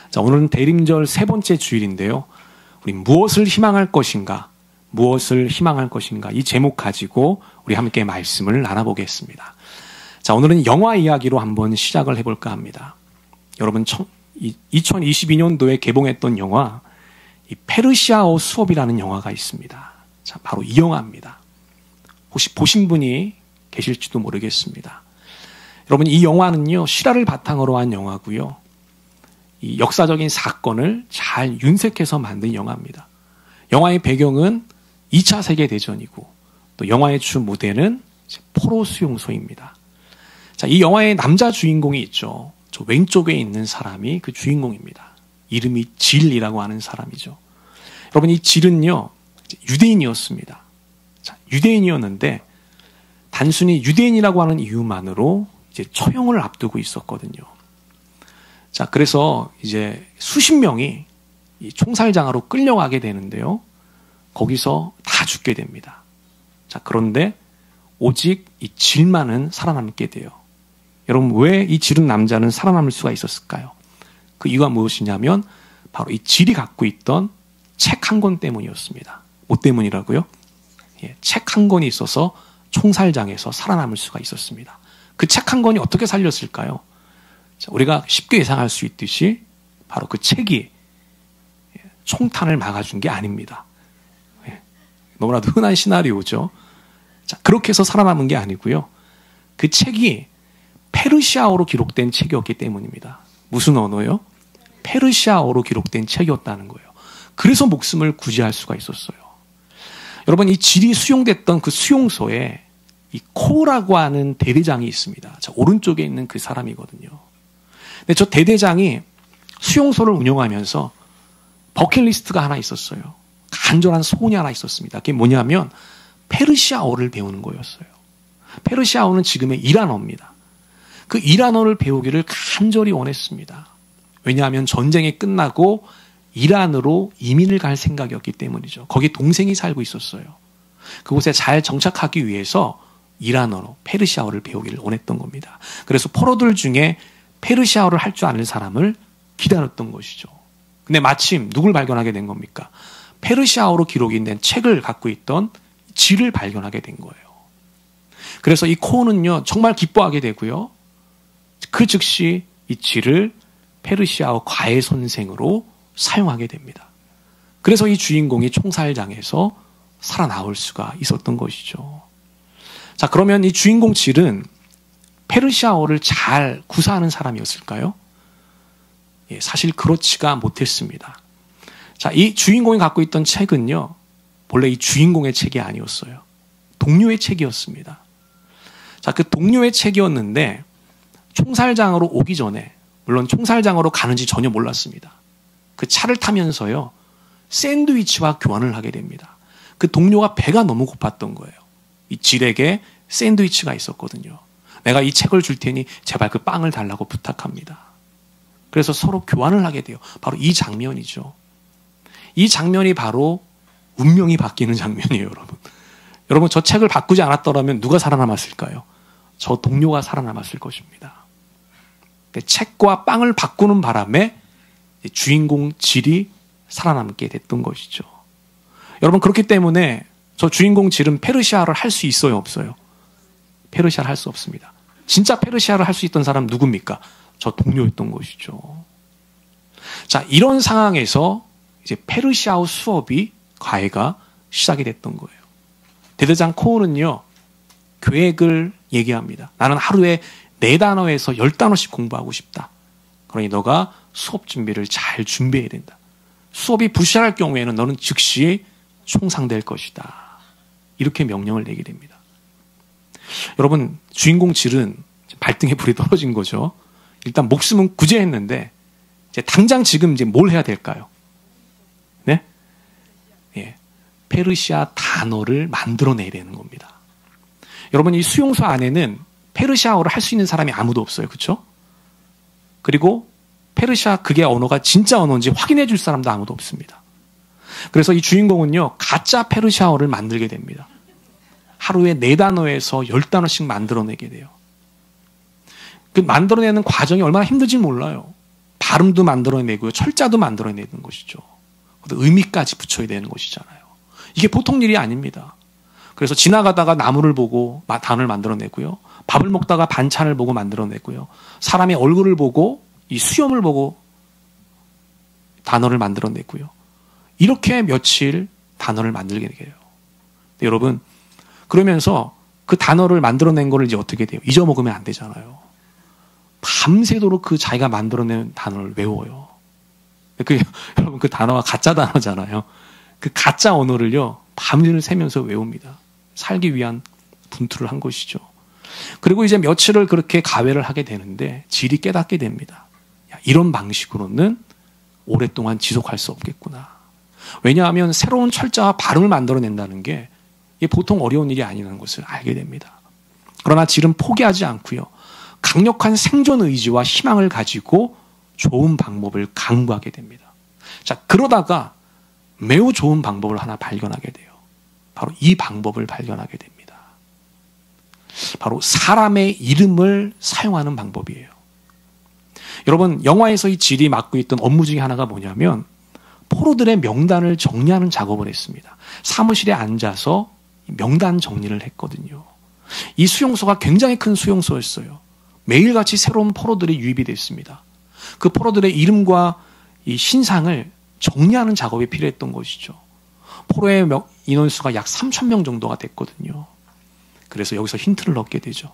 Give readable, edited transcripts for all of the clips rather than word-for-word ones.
자, 오늘은 대림절 세 번째 주일인데요. 우리 무엇을 희망할 것인가? 무엇을 희망할 것인가? 이 제목 가지고 우리 함께 말씀을 나눠보겠습니다. 자, 오늘은 영화 이야기로 한번 시작을 해볼까 합니다. 여러분, 2022년도에 개봉했던 영화, 이 페르시아어 수업이라는 영화가 있습니다. 자, 바로 이 영화입니다. 혹시 보신 분이 계실지도 모르겠습니다. 여러분, 이 영화는요, 실화를 바탕으로 한 영화고요. 이 역사적인 사건을 잘 윤색해서 만든 영화입니다. 영화의 배경은 2차 세계대전이고 또 영화의 주 무대는 포로 수용소입니다. 자, 이 영화의 남자 주인공이 있죠. 저 왼쪽에 있는 사람이 그 주인공입니다. 이름이 질이라고 하는 사람이죠. 여러분, 이 질은요, 유대인이었습니다. 자, 유대인이었는데 단순히 유대인이라고 하는 이유만으로 이제 처형을 앞두고 있었거든요. 자, 그래서 이제 수십 명이 이 총살장으로 끌려가게 되는데요. 거기서 다 죽게 됩니다. 자, 그런데 오직 이 질만은 살아남게 돼요. 여러분, 왜 이 질은 남자는 살아남을 수가 있었을까요? 그 이유가 무엇이냐면 바로 이 질이 갖고 있던 책 한 권 때문이었습니다. 뭐 때문이라고요? 예, 책 한 권이 있어서 총살장에서 살아남을 수가 있었습니다. 그 책 한 권이 어떻게 살렸을까요? 자, 우리가 쉽게 예상할 수 있듯이 바로 그 책이 총탄을 막아준 게 아닙니다. 예, 너무나도 흔한 시나리오죠. 자, 그렇게 해서 살아남은 게 아니고요. 그 책이 페르시아어로 기록된 책이었기 때문입니다. 무슨 언어요? 페르시아어로 기록된 책이었다는 거예요. 그래서 목숨을 구제할 수가 있었어요. 여러분, 이 질이 수용됐던 그 수용소에 이 코라고 하는 대대장이 있습니다. 자, 오른쪽에 있는 그 사람이거든요. 근데 저 대대장이 수용소를 운영하면서 버킷리스트가 하나 있었어요. 간절한 소원이 하나 있었습니다. 그게 뭐냐면 페르시아어를 배우는 거였어요. 페르시아어는 지금의 이란어입니다. 그 이란어를 배우기를 간절히 원했습니다. 왜냐하면 전쟁이 끝나고 이란으로 이민을 갈 생각이었기 때문이죠. 거기 동생이 살고 있었어요. 그곳에 잘 정착하기 위해서 이란어로 페르시아어를 배우기를 원했던 겁니다. 그래서 포로들 중에 페르시아어를 할 줄 아는 사람을 기다렸던 것이죠. 근데 마침 누굴 발견하게 된 겁니까? 페르시아어로 기록이 된 책을 갖고 있던 질을 발견하게 된 거예요. 그래서 이 코는요, 정말 기뻐하게 되고요. 그 즉시 이 질을 페르시아어 과외 선생으로 사용하게 됩니다. 그래서 이 주인공이 총살장에서 살아나올 수가 있었던 것이죠. 자, 그러면 이 주인공 질은 페르시아어를 잘 구사하는 사람이었을까요? 예, 사실 그렇지가 못했습니다. 자, 이 주인공이 갖고 있던 책은요, 본래 이 주인공의 책이 아니었어요. 동료의 책이었습니다. 자, 그 동료의 책이었는데 총살장으로 오기 전에, 물론 총살장으로 가는지 전혀 몰랐습니다. 그 차를 타면서요, 샌드위치와 교환을 하게 됩니다. 그 동료가 배가 너무 고팠던 거예요. 이 질에게 샌드위치가 있었거든요. 내가 이 책을 줄 테니 제발 그 빵을 달라고 부탁합니다. 그래서 서로 교환을 하게 돼요. 바로 이 장면이죠. 이 장면이 바로 운명이 바뀌는 장면이에요, 여러분. 여러분, 저 책을 바꾸지 않았더라면 누가 살아남았을까요? 저 동료가 살아남았을 것입니다. 책과 빵을 바꾸는 바람에 주인공 질이 살아남게 됐던 것이죠. 여러분, 그렇기 때문에 저 주인공 질은 페르시아를 할 수 있어요, 없어요? 페르시아를 할 수 없습니다. 진짜 페르시아를 할 수 있던 사람 누굽니까? 저 동료였던 것이죠. 자, 이런 상황에서 이제 페르시아어 수업이 과외가 시작이 됐던 거예요. 대대장 코우는요, 계획을 얘기합니다. 나는 하루에 4단어에서 10단어씩 공부하고 싶다. 그러니 너가 수업 준비를 잘 준비해야 된다. 수업이 부실할 경우에는 너는 즉시 총상될 것이다. 이렇게 명령을 내게 됩니다. 여러분, 주인공 질은 발등에 불이 떨어진 거죠. 일단 목숨은 구제했는데 이제 당장 지금 이제 뭘 해야 될까요? 네? 예. 페르시아 단어를 만들어내야 되는 겁니다. 여러분, 이 수용소 안에는 페르시아어를 할 수 있는 사람이 아무도 없어요. 그렇죠? 그리고 페르시아 그게 언어가 진짜 언어인지 확인해 줄 사람도 아무도 없습니다. 그래서 이 주인공은요, 가짜 페르시아어를 만들게 됩니다. 하루에 4단어에서 10단어씩 만들어내게 돼요. 그 만들어내는 과정이 얼마나 힘든지 몰라요. 발음도 만들어내고요. 철자도 만들어내는 것이죠. 의미까지 붙여야 되는 것이잖아요. 이게 보통 일이 아닙니다. 그래서 지나가다가 나무를 보고 단어를 만들어내고요. 밥을 먹다가 반찬을 보고 만들어내고요. 사람의 얼굴을 보고 이 수염을 보고 단어를 만들어내고요. 이렇게 며칠 단어를 만들게 돼요. 여러분, 그러면서 그 단어를 만들어낸 거를 이제 어떻게 돼요? 잊어먹으면 안 되잖아요. 밤새도록 그 자기가 만들어낸 단어를 외워요. 여러분, 그 단어가 가짜 단어잖아요. 그 가짜 언어를요, 밤을 새면서 외웁니다. 살기 위한 분투를 한 것이죠. 그리고 이제 며칠을 그렇게 가외를 하게 되는데 질이 깨닫게 됩니다. 야, 이런 방식으로는 오랫동안 지속할 수 없겠구나. 왜냐하면 새로운 철자와 발음을 만들어낸다는 게 이게 보통 어려운 일이 아니라는 것을 알게 됩니다. 그러나 질은 포기하지 않고요. 강력한 생존 의지와 희망을 가지고 좋은 방법을 강구하게 됩니다. 자, 그러다가 매우 좋은 방법을 하나 발견하게 돼요. 바로 이 방법을 발견하게 됩니다. 바로 사람의 이름을 사용하는 방법이에요. 여러분, 영화에서 이 질이 맡고 있던 업무 중에 하나가 뭐냐면 포로들의 명단을 정리하는 작업을 했습니다. 사무실에 앉아서 명단 정리를 했거든요. 이 수용소가 굉장히 큰 수용소였어요. 매일같이 새로운 포로들이 유입이 됐습니다. 그 포로들의 이름과 이 신상을 정리하는 작업이 필요했던 것이죠. 포로의 인원수가 약 3,000명 정도가 됐거든요. 그래서 여기서 힌트를 얻게 되죠.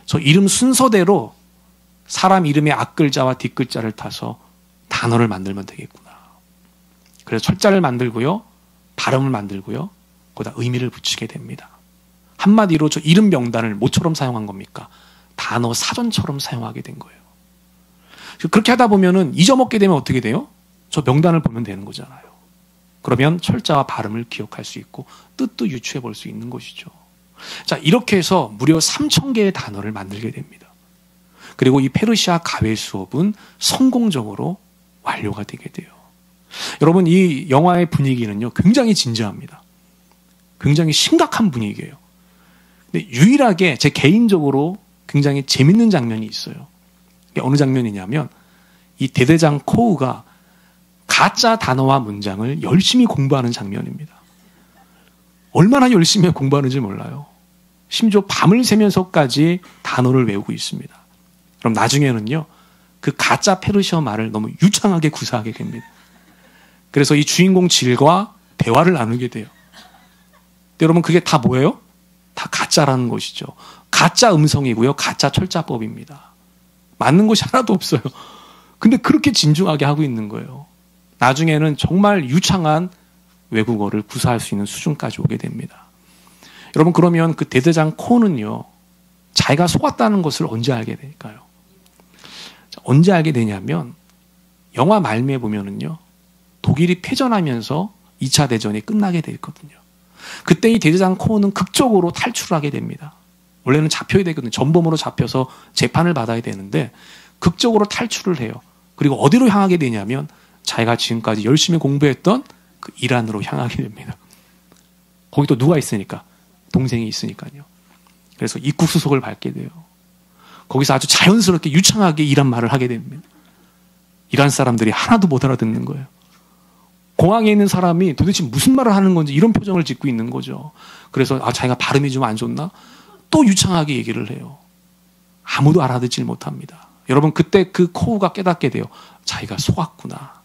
저 이름 순서대로 사람 이름의 앞글자와 뒷글자를 타서 단어를 만들면 되겠구나. 그래서 철자를 만들고요. 발음을 만들고요. 거기다 의미를 붙이게 됩니다. 한마디로 저 이름 명단을 뭐처럼 사용한 겁니까? 단어 사전처럼 사용하게 된 거예요. 그렇게 하다 보면은 잊어먹게 되면 어떻게 돼요? 저 명단을 보면 되는 거잖아요. 그러면 철자와 발음을 기억할 수 있고 뜻도 유추해 볼 수 있는 것이죠. 자, 이렇게 해서 무려 3,000개의 단어를 만들게 됩니다. 그리고 이 페르시아 가외 수업은 성공적으로 완료가 되게 돼요. 여러분, 이 영화의 분위기는요, 굉장히 진지합니다. 굉장히 심각한 분위기예요. 근데 유일하게 제 개인적으로 굉장히 재밌는 장면이 있어요. 이게 어느 장면이냐면 이 대대장 코우가 가짜 단어와 문장을 열심히 공부하는 장면입니다. 얼마나 열심히 공부하는지 몰라요. 심지어 밤을 새면서까지 단어를 외우고 있습니다. 그럼 나중에는요, 그 가짜 페르시아 말을 너무 유창하게 구사하게 됩니다. 그래서 이 주인공 질과 대화를 나누게 돼요. 근데 여러분, 그게 다 뭐예요? 다 가짜라는 것이죠. 가짜 음성이고요. 가짜 철자법입니다. 맞는 것이 하나도 없어요. 근데 그렇게 진중하게 하고 있는 거예요. 나중에는 정말 유창한 외국어를 구사할 수 있는 수준까지 오게 됩니다. 여러분, 그러면 그 대대장 코는요, 자기가 속았다는 것을 언제 알게 될까요? 언제 알게 되냐면 영화 말미에 보면은요, 독일이 패전하면서 2차 대전이 끝나게 되거든요. 그때 이 대대장 코는 극적으로 탈출하게 됩니다. 원래는 잡혀야 되거든요. 전범으로 잡혀서 재판을 받아야 되는데 극적으로 탈출을 해요. 그리고 어디로 향하게 되냐면 자기가 지금까지 열심히 공부했던 그 이란으로 향하게 됩니다. 거기 또 누가 있으니까? 동생이 있으니까요. 그래서 입국 수속을 밟게 돼요. 거기서 아주 자연스럽게 유창하게 이란 말을 하게 됩니다. 이란 사람들이 하나도 못 알아듣는 거예요. 공항에 있는 사람이 도대체 무슨 말을 하는 건지 이런 표정을 짓고 있는 거죠. 그래서 자기가 발음이 좀 안 좋나? 또 유창하게 얘기를 해요. 아무도 알아듣질 못합니다. 여러분, 그때 그 코우가 깨닫게 돼요. 자기가 속았구나.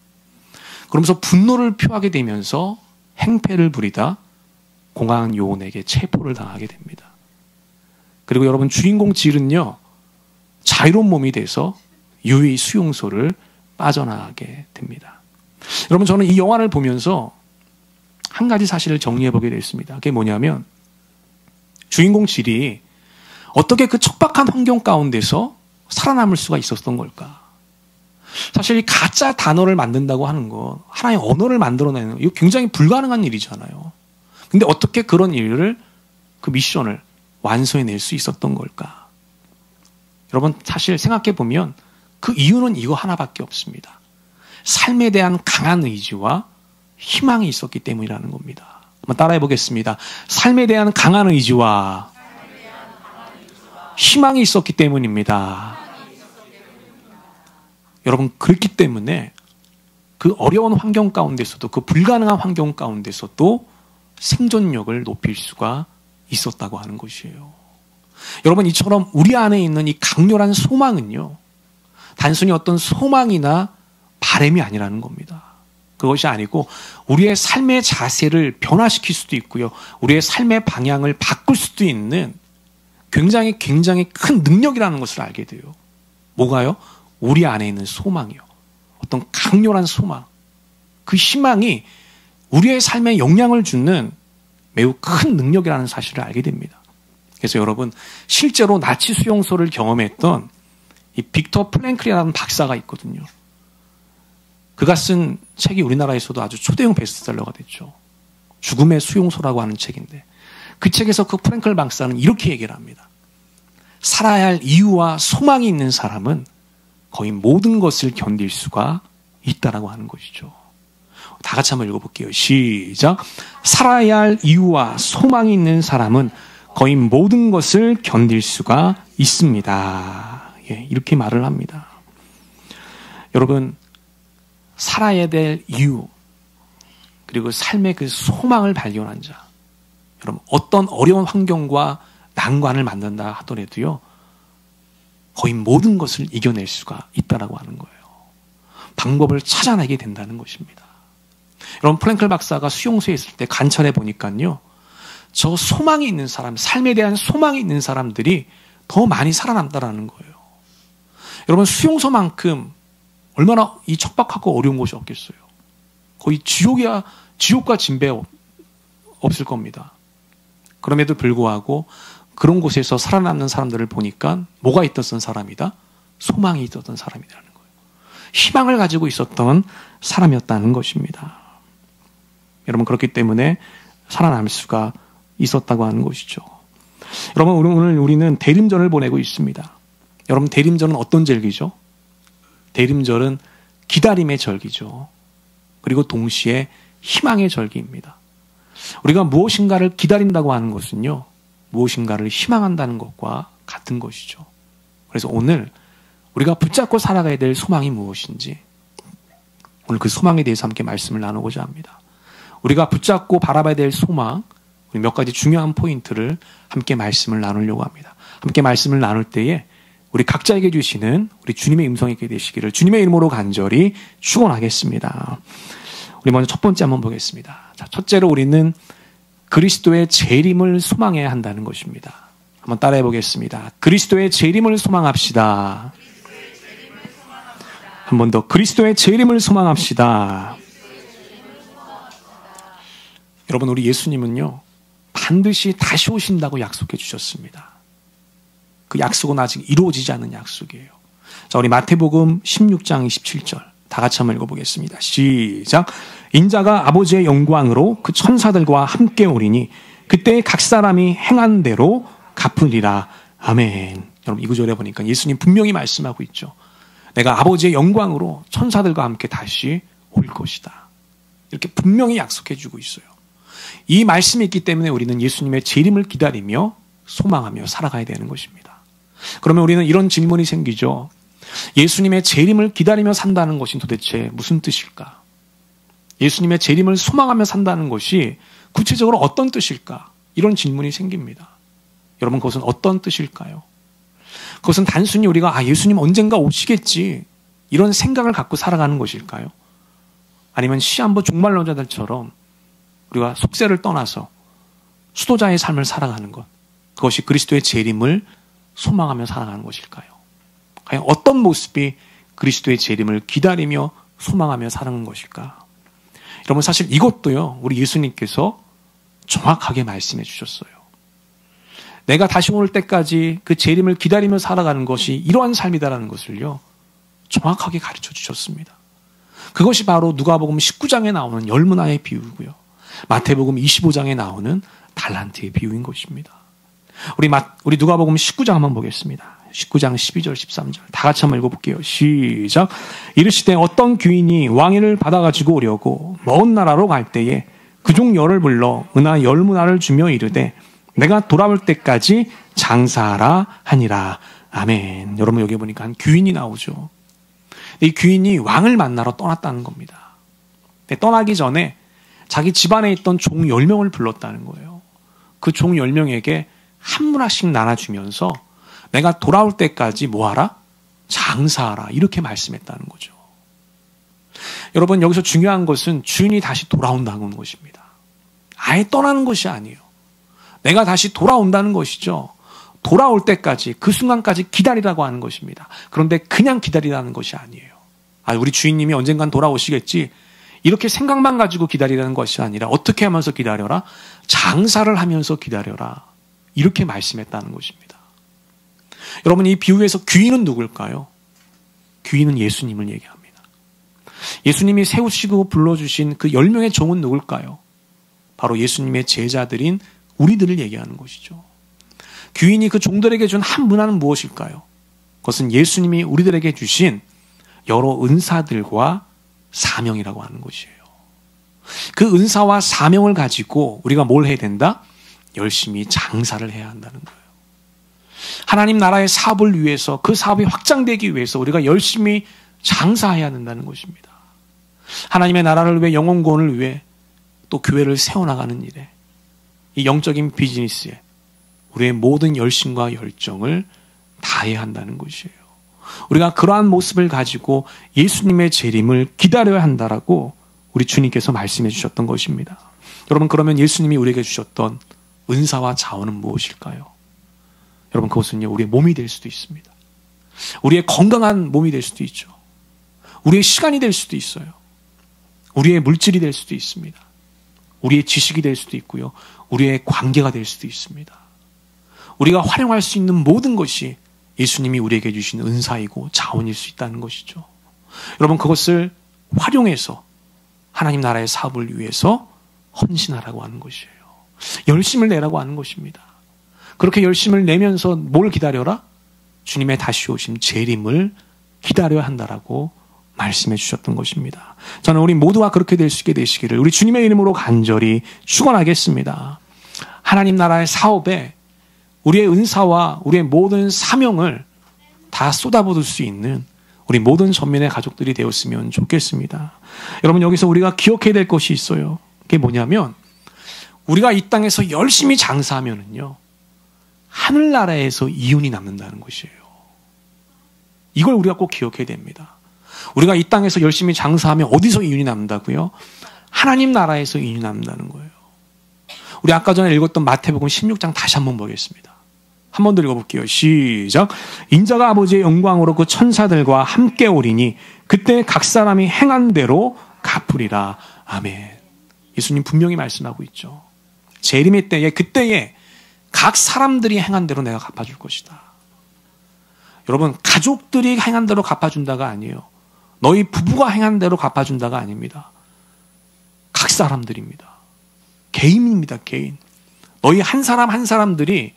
그러면서 분노를 표하게 되면서 행패를 부리다 공항 요원에게 체포를 당하게 됩니다. 그리고 여러분, 주인공 질은요, 자유로운 몸이 돼서 유이 수용소를 빠져나가게 됩니다. 여러분, 저는 이 영화를 보면서 한 가지 사실을 정리해보게 됐습니다. 그게 뭐냐면 주인공 질이 어떻게 그 척박한 환경 가운데서 살아남을 수가 있었던 걸까? 사실 이 가짜 단어를 만든다고 하는 거, 하나의 언어를 만들어내는 거, 이거 굉장히 불가능한 일이잖아요. 근데 어떻게 그런 일을, 그 미션을 완수해낼 수 있었던 걸까? 여러분, 사실 생각해보면 그 이유는 이거 하나밖에 없습니다. 삶에 대한 강한 의지와 희망이 있었기 때문이라는 겁니다. 한번 따라해 보겠습니다. 삶에 대한 강한 의지와 희망이 있었기 때문입니다. 여러분, 그렇기 때문에 그 어려운 환경 가운데서도, 그 불가능한 환경 가운데서도 생존력을 높일 수가 있었다고 하는 것이에요. 여러분, 이처럼 우리 안에 있는 이 강렬한 소망은요, 단순히 어떤 소망이나 바람이 아니라는 겁니다. 그것이 아니고 우리의 삶의 자세를 변화시킬 수도 있고요, 우리의 삶의 방향을 바꿀 수도 있는 굉장히 큰 능력이라는 것을 알게 돼요. 뭐가요? 우리 안에 있는 소망이요. 어떤 강렬한 소망. 그 희망이 우리의 삶에 영향을 주는 매우 큰 능력이라는 사실을 알게 됩니다. 그래서 여러분, 실제로 나치 수용소를 경험했던 이 빅터 프랭클이라는 박사가 있거든요. 그가 쓴 책이 우리나라에서도 아주 초대형 베스트셀러가 됐죠. 죽음의 수용소라고 하는 책인데, 그 책에서 그 프랭클 박사는 이렇게 얘기를 합니다. 살아야 할 이유와 소망이 있는 사람은 거의 모든 것을 견딜 수가 있다라고 하는 것이죠. 다 같이 한번 읽어볼게요. 시작. 살아야 할 이유와 소망이 있는 사람은 거의 모든 것을 견딜 수가 있습니다. 예, 이렇게 말을 합니다. 여러분, 살아야 될 이유, 그리고 삶의 그 소망을 발견한 자, 여러분, 어떤 어려운 환경과 난관을 만난다 하더라도요, 거의 모든 것을 이겨낼 수가 있다라고 하는 거예요. 방법을 찾아내게 된다는 것입니다. 여러분, 프랭클 박사가 수용소에 있을 때 관찰해 보니까요, 저 소망이 있는 사람, 삶에 대한 소망이 있는 사람들이 더 많이 살아남다라는 거예요. 여러분, 수용소만큼 얼마나 이 척박하고 어려운 곳이 없겠어요. 거의 지옥과 진배 없을 겁니다. 그럼에도 불구하고 그런 곳에서 살아남는 사람들을 보니까 뭐가 있었던 사람이다? 소망이 있었던 사람이라는 거예요. 희망을 가지고 있었던 사람이었다는 것입니다. 여러분, 그렇기 때문에 살아남을 수가 있었다고 하는 것이죠. 여러분, 오늘 우리는 대림절을 보내고 있습니다. 여러분, 대림절은 어떤 절기죠? 대림절은 기다림의 절기죠. 그리고 동시에 희망의 절기입니다. 우리가 무엇인가를 기다린다고 하는 것은요, 무엇인가를 희망한다는 것과 같은 것이죠. 그래서 오늘 우리가 붙잡고 살아가야 될 소망이 무엇인지, 오늘 그 소망에 대해서 함께 말씀을 나누고자 합니다. 우리가 붙잡고 바라봐야 될 소망, 몇 가지 중요한 포인트를 함께 말씀을 나누려고 합니다. 함께 말씀을 나눌 때에 우리 각자에게 주시는 우리 주님의 음성이 있게 되시기를 주님의 이름으로 간절히 축원하겠습니다. 우리 먼저 첫 번째 한번 보겠습니다. 자, 첫째로 우리는 그리스도의 재림을 소망해야 한다는 것입니다. 한번 따라해 보겠습니다. 그리스도의 재림을 소망합시다. 한 번 더, 그리스도의 재림을 소망합시다. 여러분, 우리 예수님은요, 반드시 다시 오신다고 약속해 주셨습니다. 그 약속은 아직 이루어지지 않은 약속이에요. 자, 우리 마태복음 16장 27절 다 같이 한번 읽어보겠습니다. 시작. 인자가 아버지의 영광으로 그 천사들과 함께 오리니 그때 각 사람이 행한 대로 갚으리라. 아멘. 여러분, 이 구절에 보니까 예수님 분명히 말씀하고 있죠. 내가 아버지의 영광으로 천사들과 함께 다시 올 것이다. 이렇게 분명히 약속해 주고 있어요. 이 말씀이 있기 때문에 우리는 예수님의 재림을 기다리며 소망하며 살아가야 되는 것입니다. 그러면 우리는 이런 질문이 생기죠. 예수님의 재림을 기다리며 산다는 것이 도대체 무슨 뜻일까? 예수님의 재림을 소망하며 산다는 것이 구체적으로 어떤 뜻일까? 이런 질문이 생깁니다. 여러분, 그것은 어떤 뜻일까요? 그것은 단순히 우리가 예수님 언젠가 오시겠지, 이런 생각을 갖고 살아가는 것일까요? 아니면 시한부 종말론자들처럼 우리가 속세를 떠나서 수도자의 삶을 살아가는 것, 그것이 그리스도의 재림을 소망하며 살아가는 것일까요? 과연 어떤 모습이 그리스도의 재림을 기다리며 소망하며 살아가는 것일까? 여러분, 사실 이것도요, 우리 예수님께서 정확하게 말씀해 주셨어요. 내가 다시 올 때까지 그 재림을 기다리며 살아가는 것이 이러한 삶이다라는 것을요, 정확하게 가르쳐 주셨습니다. 그것이 바로 누가복음 19장에 나오는 열문화의 비유고요, 마태복음 25장에 나오는 달란트의 비유인 것입니다. 우리 누가복음 19장 한번 보겠습니다. 19장 12절 13절 다 같이 한번 읽어볼게요. 시작. 이르시되 어떤 귀인이 왕위를 받아가지고 오려고 먼 나라로 갈 때에 그종 열을 불러 은하 10문화를 주며 이르되 내가 돌아올 때까지 장사하라 하니라. 아멘. 여러분, 여기 보니까 한 귀인이 나오죠. 이 귀인이 왕을 만나러 떠났다는 겁니다. 근데 떠나기 전에 자기 집안에 있던 종 10명을 불렀다는 거예요. 그 종 10명에게 한 문화씩 나눠주면서 내가 돌아올 때까지 뭐하라? 장사하라. 이렇게 말씀했다는 거죠. 여러분, 여기서 중요한 것은 주인이 다시 돌아온다는 것입니다. 아예 떠나는 것이 아니에요. 내가 다시 돌아온다는 것이죠. 돌아올 때까지, 그 순간까지 기다리라고 하는 것입니다. 그런데 그냥 기다리라는 것이 아니에요. 우리 주인님이 언젠간 돌아오시겠지, 이렇게 생각만 가지고 기다리라는 것이 아니라 어떻게 하면서 기다려라? 장사를 하면서 기다려라. 이렇게 말씀했다는 것입니다. 여러분, 이 비유에서 귀인은 누굴까요? 귀인은 예수님을 얘기합니다. 예수님이 세우시고 불러주신 그 10명의 종은 누굴까요? 바로 예수님의 제자들인 우리들을 얘기하는 것이죠. 귀인이 그 종들에게 준 한 문화는 무엇일까요? 그것은 예수님이 우리들에게 주신 여러 은사들과 사명이라고 하는 것이에요. 그 은사와 사명을 가지고 우리가 뭘 해야 된다? 열심히 장사를 해야 한다는 거예요. 하나님 나라의 사업을 위해서, 그 사업이 확장되기 위해서 우리가 열심히 장사해야 한다는 것입니다. 하나님의 나라를 위해, 영혼 구원을 위해, 또 교회를 세워나가는 일에, 이 영적인 비즈니스에 우리의 모든 열심과 열정을 다해야 한다는 것이에요. 우리가 그러한 모습을 가지고 예수님의 재림을 기다려야 한다라고 우리 주님께서 말씀해 주셨던 것입니다. 여러분, 그러면 예수님이 우리에게 주셨던 은사와 자원은 무엇일까요? 여러분, 그것은요, 우리의 몸이 될 수도 있습니다. 우리의 건강한 몸이 될 수도 있죠. 우리의 시간이 될 수도 있어요. 우리의 물질이 될 수도 있습니다. 우리의 지식이 될 수도 있고요. 우리의 관계가 될 수도 있습니다. 우리가 활용할 수 있는 모든 것이 예수님이 우리에게 주신 은사이고 자원일 수 있다는 것이죠. 여러분, 그것을 활용해서 하나님 나라의 사업을 위해서 헌신하라고 하는 것이에요. 열심을 내라고 하는 것입니다. 그렇게 열심을 내면서 뭘 기다려라? 주님의 다시 오심 재림을 기다려야 한다라고 말씀해 주셨던 것입니다. 저는 우리 모두가 그렇게 될 수 있게 되시기를 우리 주님의 이름으로 간절히 축원하겠습니다. 하나님 나라의 사업에 우리의 은사와 우리의 모든 사명을 다 쏟아부을 수 있는 우리 모든 전민의 가족들이 되었으면 좋겠습니다. 여러분, 여기서 우리가 기억해야 될 것이 있어요. 그게 뭐냐면, 우리가 이 땅에서 열심히 장사하면은요, 하늘나라에서 이윤이 남는다는 것이에요. 이걸 우리가 꼭 기억해야 됩니다. 우리가 이 땅에서 열심히 장사하면 어디서 이윤이 남는다고요? 하나님 나라에서 이윤이 남는다는 거예요. 우리 아까 전에 읽었던 마태복음 16장 다시 한번 보겠습니다. 한 번 더 읽어볼게요. 시작. 인자가 아버지의 영광으로 그 천사들과 함께 오리니 그때 각 사람이 행한 대로 갚으리라. 아멘. 예수님 분명히 말씀하고 있죠. 재림의 때에, 그때에 각 사람들이 행한 대로 내가 갚아줄 것이다. 여러분, 가족들이 행한 대로 갚아준다가 아니에요. 너희 부부가 행한 대로 갚아준다가 아닙니다. 각 사람들입니다. 개인입니다. 개인. 너희 한 사람 한 사람들이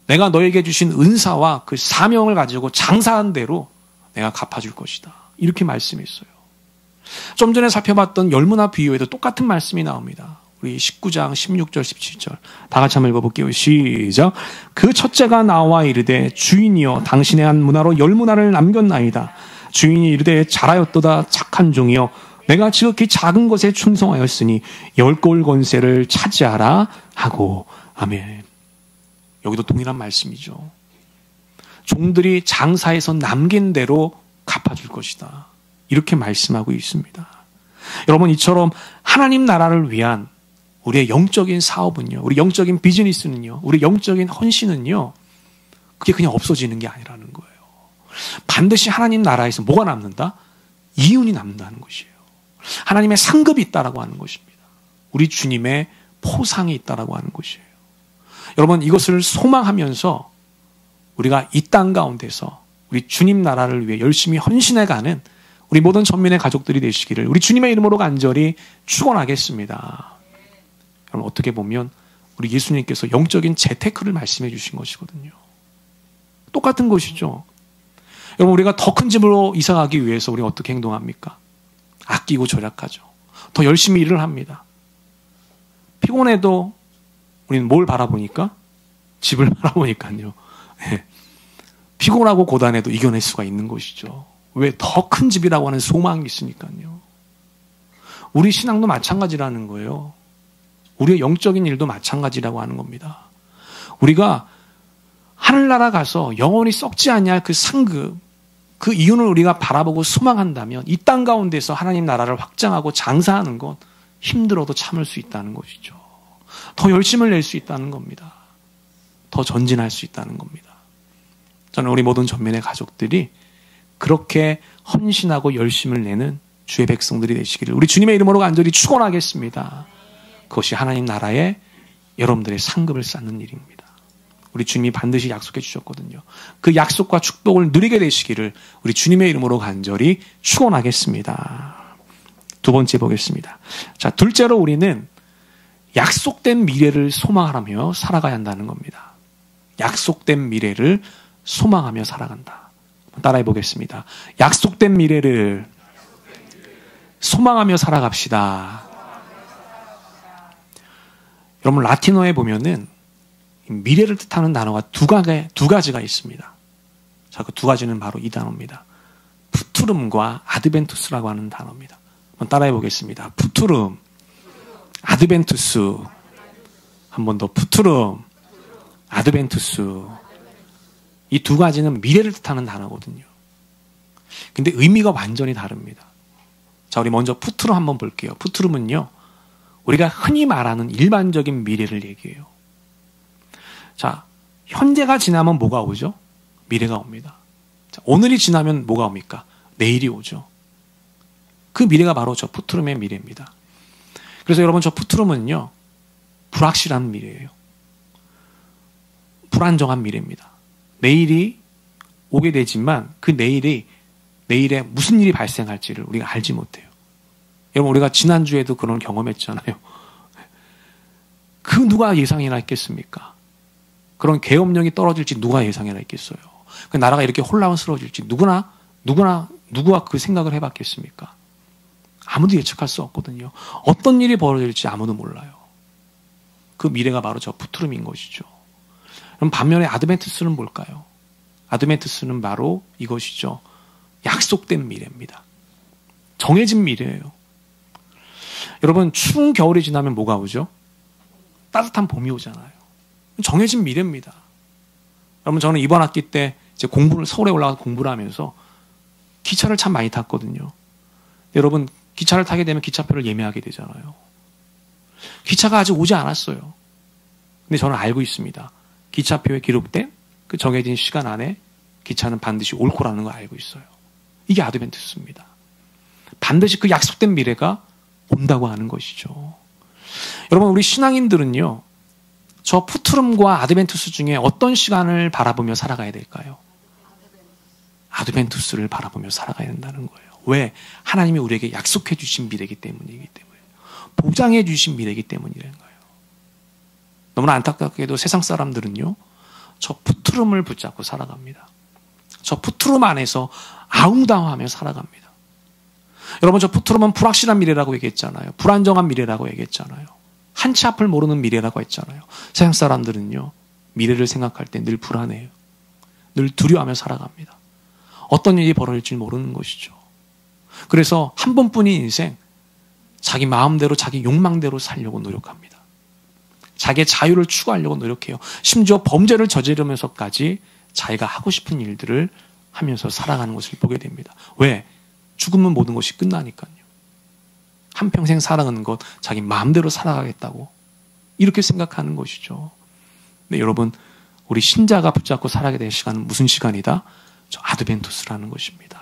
내가 너에게 주신 은사와 그 사명을 가지고 장사한 대로 내가 갚아줄 것이다. 이렇게 말씀했어요. 좀 전에 살펴봤던 열무나 비유에도 똑같은 말씀이 나옵니다. 우리 19장 16절 17절 다 같이 한번 읽어볼게요. 시작. 그 첫째가 나와 이르되 주인이여 당신의 한 문화로 10문화를 남겼나이다. 주인이 이르되 잘하였도다 착한 종이여 내가 지극히 작은 것에 충성하였으니 10골 권세를 차지하라 하고. 아멘. 여기도 동일한 말씀이죠. 종들이 장사해서 남긴 대로 갚아줄 것이다. 이렇게 말씀하고 있습니다. 여러분, 이처럼 하나님 나라를 위한 우리의 영적인 사업은요, 우리 영적인 비즈니스는요, 우리 영적인 헌신은요, 그게 그냥 없어지는 게 아니라는 거예요. 반드시 하나님 나라에서 뭐가 남는다? 이윤이 남는다는 것이에요. 하나님의 상급이 있다라고 하는 것입니다. 우리 주님의 포상이 있다라고 하는 것이에요. 여러분, 이것을 소망하면서 우리가 이 땅 가운데서 우리 주님 나라를 위해 열심히 헌신해가는 우리 모든 전민의 가족들이 되시기를 우리 주님의 이름으로 간절히 축원하겠습니다. 여러분, 어떻게 보면 우리 예수님께서 영적인 재테크를 말씀해 주신 것이거든요. 똑같은 것이죠. 여러분, 우리가 더 큰 집으로 이사가기 위해서 우리가 어떻게 행동합니까? 아끼고 절약하죠. 더 열심히 일을 합니다. 피곤해도 우리는 뭘 바라보니까? 집을 바라보니까요. 네. 피곤하고 고단해도 이겨낼 수가 있는 것이죠. 왜 더 큰 집이라고 하는 소망이 있으니까요. 우리 신앙도 마찬가지라는 거예요. 우리의 영적인 일도 마찬가지라고 하는 겁니다. 우리가 하늘나라 가서 영원히 썩지 아니할 그 상급, 그 이윤을 우리가 바라보고 소망한다면 이 땅 가운데서 하나님 나라를 확장하고 장사하는 건 힘들어도 참을 수 있다는 것이죠. 더 열심을 낼 수 있다는 겁니다. 더 전진할 수 있다는 겁니다. 저는 우리 모든 전면의 가족들이 그렇게 헌신하고 열심을 내는 주의 백성들이 되시기를 우리 주님의 이름으로 간절히 축원하겠습니다. 그것이 하나님 나라에 여러분들의 상급을 쌓는 일입니다. 우리 주님이 반드시 약속해 주셨거든요. 그 약속과 축복을 누리게 되시기를 우리 주님의 이름으로 간절히 축원하겠습니다. 두 번째 보겠습니다. 자, 둘째로 우리는 약속된 미래를 소망하며 살아가야 한다는 겁니다. 약속된 미래를 소망하며 살아간다. 따라해 보겠습니다. 약속된 미래를 소망하며 살아갑시다. 여러분 라틴어에 보면은 미래를 뜻하는 단어가 두 가지가 있습니다. 자, 그 두 가지는 바로 이 단어입니다. 푸투름과 아드벤투스라고 하는 단어입니다. 한번 따라해 보겠습니다. 푸투름, 아드벤투스. 한 번 더 푸투름, 아드벤투스. 이 두 가지는 미래를 뜻하는 단어거든요. 근데 의미가 완전히 다릅니다. 자, 우리 먼저 푸투름 한번 볼게요. 푸투름은요, 우리가 흔히 말하는 일반적인 미래를 얘기해요. 자, 현재가 지나면 뭐가 오죠? 미래가 옵니다. 자, 오늘이 지나면 뭐가 옵니까? 내일이 오죠. 그 미래가 바로 저 푸투름의 미래입니다. 그래서 여러분 저 푸투름은요, 불확실한 미래예요. 불안정한 미래입니다. 내일이 오게 되지만 그 내일에 무슨 일이 발생할지를 우리가 알지 못해요. 여러분 우리가 지난주에도 그런 경험했잖아요. 그 누가 예상이나 했겠습니까? 그런 계엄령이 떨어질지 누가 예상이나 했겠어요. 그 나라가 이렇게 혼란스러워질지 누가 그 생각을 해봤겠습니까? 아무도 예측할 수 없거든요. 어떤 일이 벌어질지 아무도 몰라요. 그 미래가 바로 저 푸투름인 것이죠. 그럼 반면에 아드벤투스는 뭘까요? 아드벤투스는 바로 이것이죠. 약속된 미래입니다. 정해진 미래예요. 여러분 추운 겨울이 지나면 뭐가 오죠? 따뜻한 봄이 오잖아요. 정해진 미래입니다. 여러분 저는 이번 학기 때 이제 서울에 올라가서 공부를 하면서 기차를 참 많이 탔거든요. 여러분 기차를 타게 되면 기차표를 예매하게 되잖아요. 기차가 아직 오지 않았어요. 근데 저는 알고 있습니다. 기차표에 기록된 그 정해진 시간 안에 기차는 반드시 올 거라는 걸 알고 있어요. 이게 아드벤투스입니다. 반드시 그 약속된 미래가 온다고 하는 것이죠. 여러분 우리 신앙인들은요, 저 푸투름과 아드벤투스 중에 어떤 시간을 바라보며 살아가야 될까요? 아드벤투스를 바라보며 살아가야 된다는 거예요. 왜? 하나님이 우리에게 약속해 주신 미래이기 때문이기 때문에, 보장해 주신 미래이기 때문이라는 거예요. 너무나 안타깝게도 세상 사람들은요, 저 푸투름을 붙잡고 살아갑니다. 저 푸투름 안에서 아웅다웅하며 살아갑니다. 여러분 저 푸투름은 불확실한 미래라고 얘기했잖아요. 불안정한 미래라고 얘기했잖아요. 한치 앞을 모르는 미래라고 했잖아요. 세상 사람들은요, 미래를 생각할 때 늘 불안해요. 늘 두려워하며 살아갑니다. 어떤 일이 벌어질지 모르는 것이죠. 그래서 한 번뿐인 인생, 자기 마음대로 자기 욕망대로 살려고 노력합니다. 자기의 자유를 추구하려고 노력해요. 심지어 범죄를 저지르면서까지 자기가 하고 싶은 일들을 하면서 살아가는 것을 보게 됩니다. 왜? 죽으면 모든 것이 끝나니까요. 한평생 살아가는 것, 자기 마음대로 살아가겠다고 이렇게 생각하는 것이죠. 근데 여러분, 우리 신자가 붙잡고 살아가게 될 시간은 무슨 시간이다? 저 아드벤투스라는 것입니다.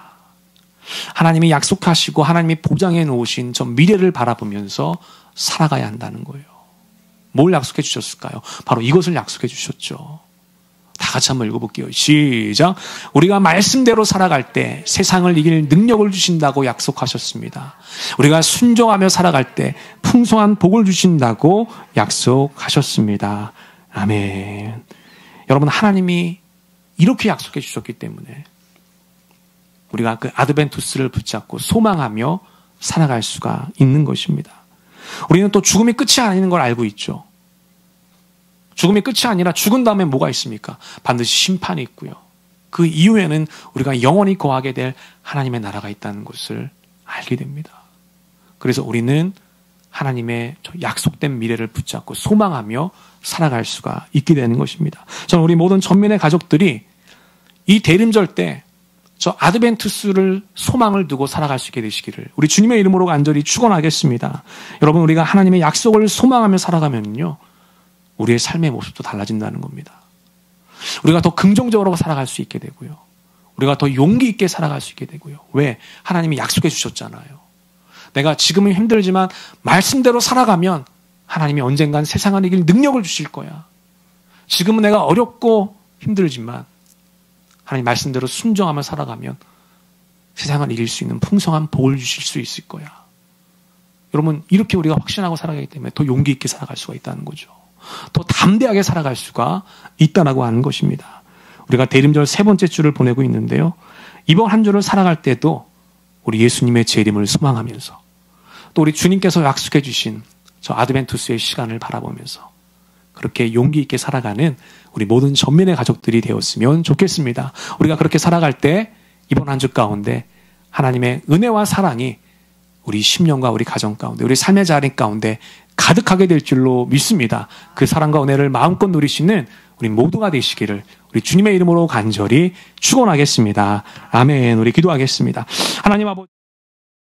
하나님이 약속하시고 하나님이 보장해 놓으신 저 미래를 바라보면서 살아가야 한다는 거예요. 뭘 약속해 주셨을까요? 바로 이것을 약속해 주셨죠. 다 같이 한번 읽어볼게요. 시작. 우리가 말씀대로 살아갈 때 세상을 이길 능력을 주신다고 약속하셨습니다. 우리가 순종하며 살아갈 때 풍성한 복을 주신다고 약속하셨습니다. 아멘. 여러분, 하나님이 이렇게 약속해 주셨기 때문에 우리가 그 아드벤투스를 붙잡고 소망하며 살아갈 수가 있는 것입니다. 우리는 또 죽음이 끝이 아닌 걸 알고 있죠. 죽음이 끝이 아니라 죽은 다음에 뭐가 있습니까? 반드시 심판이 있고요. 그 이후에는 우리가 영원히 거하게 될 하나님의 나라가 있다는 것을 알게 됩니다. 그래서 우리는 하나님의 약속된 미래를 붙잡고 소망하며 살아갈 수가 있게 되는 것입니다. 저는 우리 모든 전민의 가족들이 이 대림절 때 저 아드벤투스를 소망을 두고 살아갈 수 있게 되시기를 우리 주님의 이름으로 간절히 축원하겠습니다. 여러분, 우리가 하나님의 약속을 소망하며 살아가면요, 우리의 삶의 모습도 달라진다는 겁니다. 우리가 더 긍정적으로 살아갈 수 있게 되고요. 우리가 더 용기 있게 살아갈 수 있게 되고요. 왜? 하나님이 약속해 주셨잖아요. 내가 지금은 힘들지만 말씀대로 살아가면 하나님이 언젠간 세상을 이길 능력을 주실 거야. 지금은 내가 어렵고 힘들지만 하나님 말씀대로 순종하며 살아가면 세상을 이길 수 있는 풍성한 복을 주실 수 있을 거야. 여러분, 이렇게 우리가 확신하고 살아가기 때문에 더 용기 있게 살아갈 수가 있다는 거죠. 더 담대하게 살아갈 수가 있다라고 하는 것입니다. 우리가 대림절 세 번째 주를 보내고 있는데요. 이번 한 주를 살아갈 때도 우리 예수님의 재림을 소망하면서 또 우리 주님께서 약속해 주신 저 아드벤투스의 시간을 바라보면서 그렇게 용기 있게 살아가는 우리 모든 전민의 가족들이 되었으면 좋겠습니다. 우리가 그렇게 살아갈 때 이번 한 주 가운데 하나님의 은혜와 사랑이 우리 심령과 우리 가정 가운데 우리 삶의 자리 가운데 가득하게 될 줄로 믿습니다. 그 사랑과 은혜를 마음껏 누리시는 우리 모두가 되시기를 우리 주님의 이름으로 간절히 축원하겠습니다. 아멘. 우리 기도하겠습니다. 하나님 아버지.